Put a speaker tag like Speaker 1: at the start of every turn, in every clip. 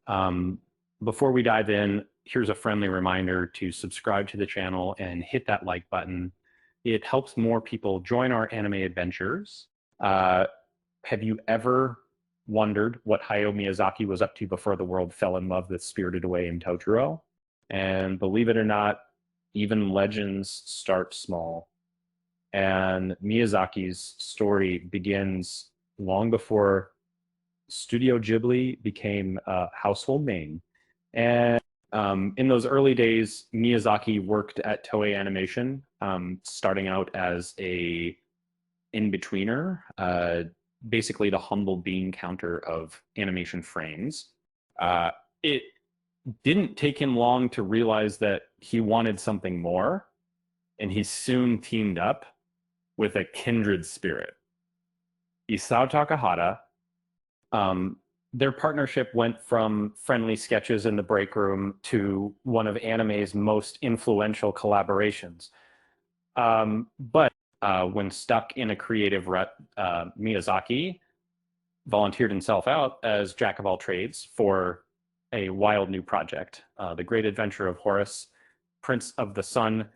Speaker 1: Um, Before we dive in, here's a friendly reminder to subscribe to the channel and hit that like button. It helps more people join our anime adventures. Uh, have you ever wondered what Hayao Miyazaki was up to before the world fell in love with Spirited Away and Totoro? And believe it or not, even legends start small. And Miyazaki's story begins long before Studio Ghibli became a household name. And in those early days, Miyazaki worked at Toei Animation, starting out as a in-betweener, basically the humble bean counter of animation frames. It didn't take him long to realize that he wanted something more, and he soon teamed up with a kindred spirit, Isao Takahata. Um, their partnership went from friendly sketches in the break room to one of anime's most influential collaborations. But when stuck in a creative rut, Miyazaki volunteered himself out as jack of all trades for a wild new project, The Great Adventure of Horace, Prince of the Sun.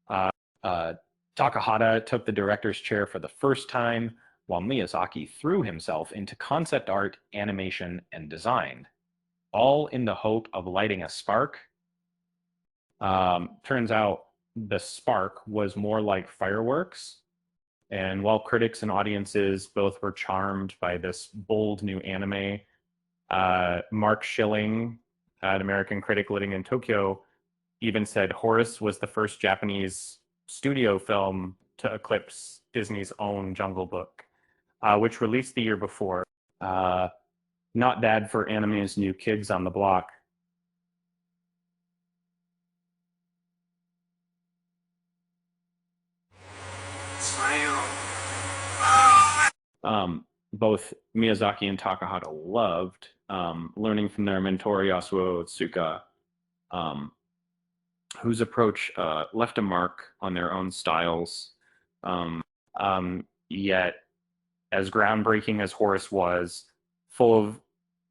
Speaker 1: Uh, uh, Takahata took the director's chair for the first time, while Miyazaki threw himself into concept art, animation, and design, all in the hope of lighting a spark. Turns out the spark was more like fireworks. And while critics and audiences both were charmed by this bold new anime, Mark Schilling, an American critic living in Tokyo, even said Horace was the first Japanese studio film to eclipse Disney's own Jungle Book, which released the year before. Not bad for anime's new kids on the block. Both Miyazaki and Takahata loved learning from their mentor Yasuo Otsuka, whose approach left a mark on their own styles. Yet, as groundbreaking as Horace was, full of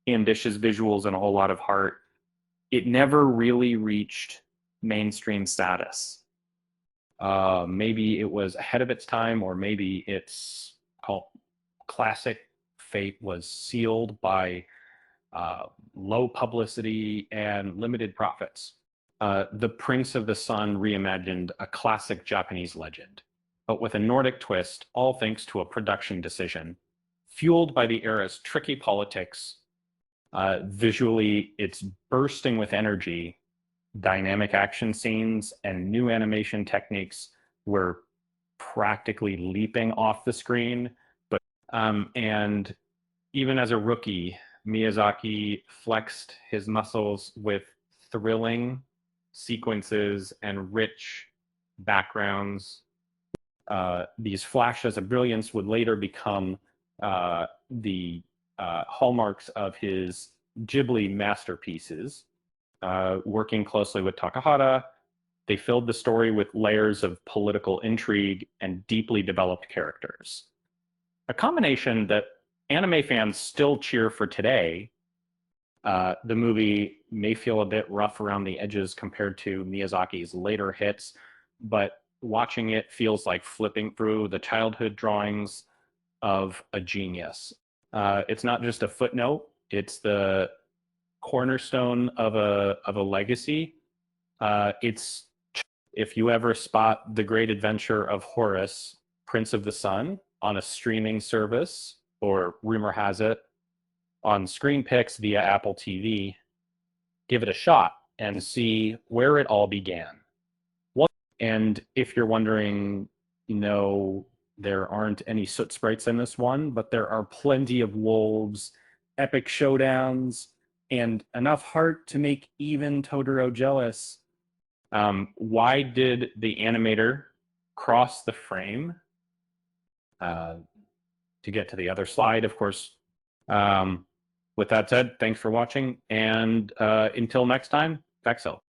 Speaker 1: ambitious visuals and a whole lot of heart, it never really reached mainstream status. Maybe it was ahead of its time, or maybe its classic fate was sealed by low publicity and limited profits. The Prince of the Sun reimagined a classic Japanese legend, but with a Nordic twist, all thanks to a production decision. Fueled by the era's tricky politics, visually, it's bursting with energy, dynamic action scenes, and new animation techniques were practically leaping off the screen. And even as a rookie, Miyazaki flexed his muscles with thrilling sequences and rich backgrounds. These flashes of brilliance would later become the hallmarks of his Ghibli masterpieces. Working closely with Takahata, they filled the story with layers of political intrigue and deeply developed characters. A combination that anime fans still cheer for today. The movie may feel a bit rough around the edges compared to Miyazaki's later hits, but watching it feels like flipping through the childhood drawings of a genius. It's not just a footnote, it's the cornerstone of a legacy. It's if you ever spot The Great Adventure of Horace, Prince of the Sun, on a streaming service, or rumor has it, on Screen Picks via Apple TV, give it a shot and see where it all began. And if you're wondering, there aren't any soot sprites in this one, but there are plenty of wolves, epic showdowns, and enough heart to make even Totoro jealous. Why did the animator cross the frame? To get to the other slide, of course. With that said, thanks for watching, and until next time, Vexel.